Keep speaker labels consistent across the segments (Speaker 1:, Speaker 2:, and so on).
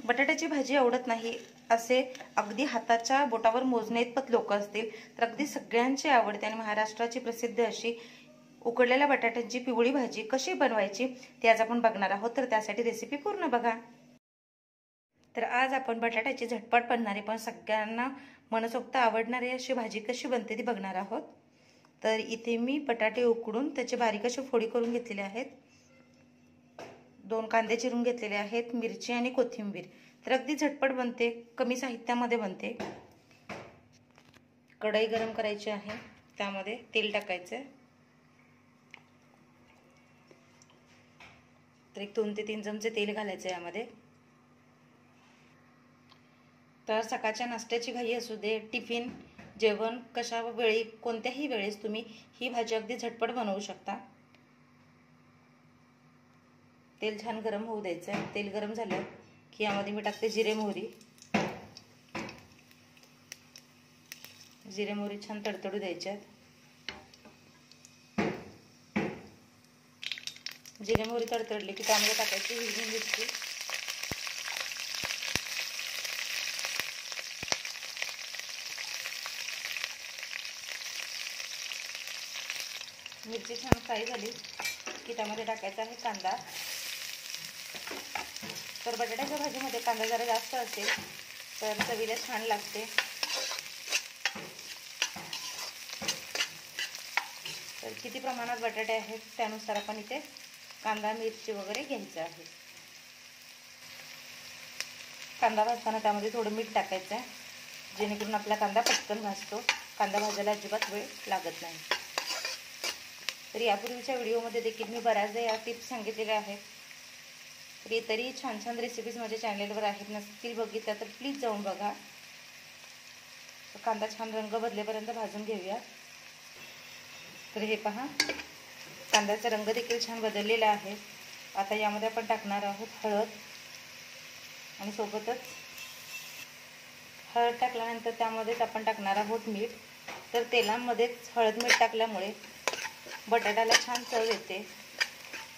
Speaker 1: बटाट्याची भाजी आवडत नाही असे अगदी हाताच्या बोटावर मोजण्याइतपत लोक असतील तर अगदी सगळ्यांची आवडते आणि महाराष्ट्राची प्रसिद्ध अशी उकडलेल्या बटाट्यांची पिवळी भाजी कशी बनवायची ते आज आपण बघणार आहोत। तर त्यासाठी रेसिपी पूर्ण बघा। तर आज आपण बटाट्याची झटपट बनणारी पण सगळ्यांना मनसोक्त आवडणारी अशी भाजी कशी बनते ती बघणार आहोत। तर इथे मी बटाटे उकडून त्याची बारीक अशी फोडी करून घेतलेली आहेत। 2 कांदे चिरून घेतलेले आहेत, मिरची आणि कोथिंबीर। तर अगदी झटपट बनते, कमी साहित्यामध्ये बनते। कढई गरम करायची आहे, त्यामध्ये तेल टाकायचं। तर 2 ते 3 चमचे तेल घालायचे यामध्ये। तर सकाळच्या नाश्त्याची घाई असू दे, टिफिन, जेवण कशा वेळी कोणत्याही वेळेस तुम्ही ही भाजी अगदी झटपट बनवू शकता। तेल छान गरम होऊ द्यायचं। तेल गरम झालं की यामध्ये मी टाकते जिरे मोहरी। जिरे मोहरी छान तडतडू द्यायच्यात। जिरे मोहरी तडतडली की त्यामध्ये टाकायची हिरवी मिरची। मिरची छान फ्राय झाली की त्यामध्ये टाकायचा आहे कांदा। तर बटाट्याच्या भाजीमध्ये कांदा जरा जास्त असेल तर चवीला छान लागते। तर किती प्रमाणात बटाटे आहेत त्यानुसार आपण इथे कांदा मिरची वगैरे घ्यायचं आहे। कांदा भाजताना त्यामध्ये थोडं मीठ टाकायचं जेणेकरून आपला कांदा पटकन भाजतो। कांदा भाजायला अजिबात वेळ लागत नाही। तर यापूर्वीच्या व्हिडिओमध्ये देखील मी बऱ्याचदा या टिप्स सांगितलेल्या आहेत। तर इतरही छान छान रेसिपीज माझ्या चॅनलवर आहेत, नसतील बघितल्या तर प्लीज जाऊन बघा। कांदा छान रंग बदलेपर्यंत भाजून घेऊया। तर हे पहा, कांद्याचा रंग देखील छान बदललेला आहे। आता यामध्ये आपण टाकणार आहोत हळद आणि सोबतच हळद टाकल्यानंतर त्यामध्येच आपण टाकणार आहोत मीठ। तर तेलामध्येच हळद मीठ टाकल्यामुळे बटाट्याला छान चव येते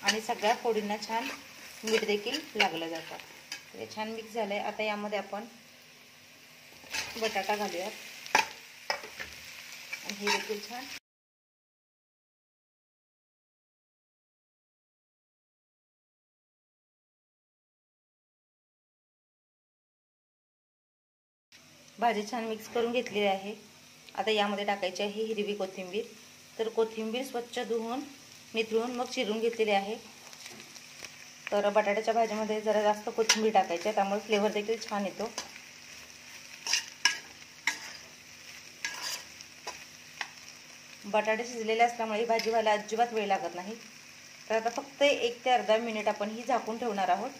Speaker 1: आणि सगळ्या फोडींना छान मीठ देखील लागलं जातं। तर हे छान मिक्स झालंय। आता यामध्ये आपण बटाटा घालूया आणि हे देखील छान भाजी छान मिक्स करून घेतलेली आहे। आता यामध्ये टाकायची आहे हिरवी कोथिंबीर। तर कोथिंबीर स्वच्छ धुवून निथळून मग चिरून घेतलेली आहे। तर बटाट्याच्या भाजीमध्ये जरा जास्त कोथिंबीर टाकायची, त्यामुळे फ्लेवर देखील छान येतो। बटाटे शिजलेले असल्यामुळे ही भाजी व्हायला अजिबात वेळ लागत नाही। तर आता फक्त 1 ते अर्धा मिनिट आपण ही झाकून ठेवणार आहोत।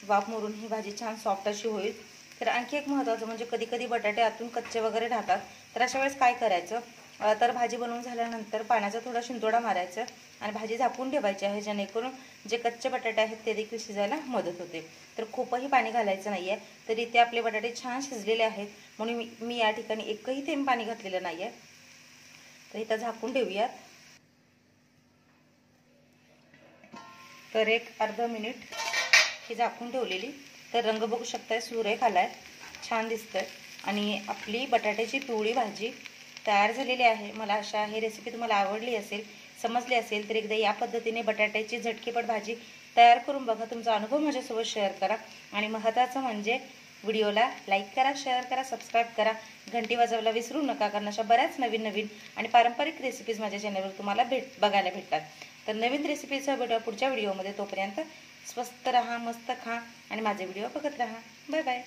Speaker 1: वाफ मारून ही भाजी छान सॉफ्ट अशी होईल। तर आणखी एक महत्त्वाचं म्हणजे कधी कधी बटाटे आतून कच्चे वगैरे राहतात। तर अशा वेळेस काय करायचं, तर भाजी बनवून झाल्यानंतर पाण्याचा थोडा शिंतोडा मारायचा आणि भाजी झाकून ठेवायची आहे, जेणेकरून जे कच्चे बटाटे आहेत ते देखील शिजायला मदत होते। तर खूपही पाणी घालायचं नाही आहे। तर इथे आपले बटाटे छान शिजलेले आहेत म्हणून मी या ठिकाणी एकही थेंब पाणी घातलेलं नाही आहे। तर इथं झाकून ठेवूयात। तर 1 अर्धा मिनिट ही झाकून ठेवलेली। तर रंग बघू शकताय, सुरेख आलाय, छान दिसतंय आणि आपली बटाट्याची पिवळी भाजी तयार झालेली आहे। मला आशा आहे रेसिपी तुम्हाला आवडली असेल, समजली असेल। तर एकदा या पद्धतीने बटाट्याची झटकीपट भाजी तयार करून बघा। तुमचा अनुभव माझ्यासोबत शेअर करा आणि महत्त्वाचं म्हणजे व्हिडिओला लाईक करा, शेअर करा, सबस्क्राईब करा, घंटी वाजवायला विसरू नका, कारण अशा बऱ्याच नवीन नवीन आणि पारंपरिक रेसिपीज माझ्या चॅनलवर तुम्हाला बघायला भेटतात। तर नवीन रेसिपीचा भेटूया पुढच्या व्हिडिओमध्ये। तोपर्यंत स्वस्त रहा, मस्त खा आणि माझे व्हिडिओ बघत रहा। Bye bye.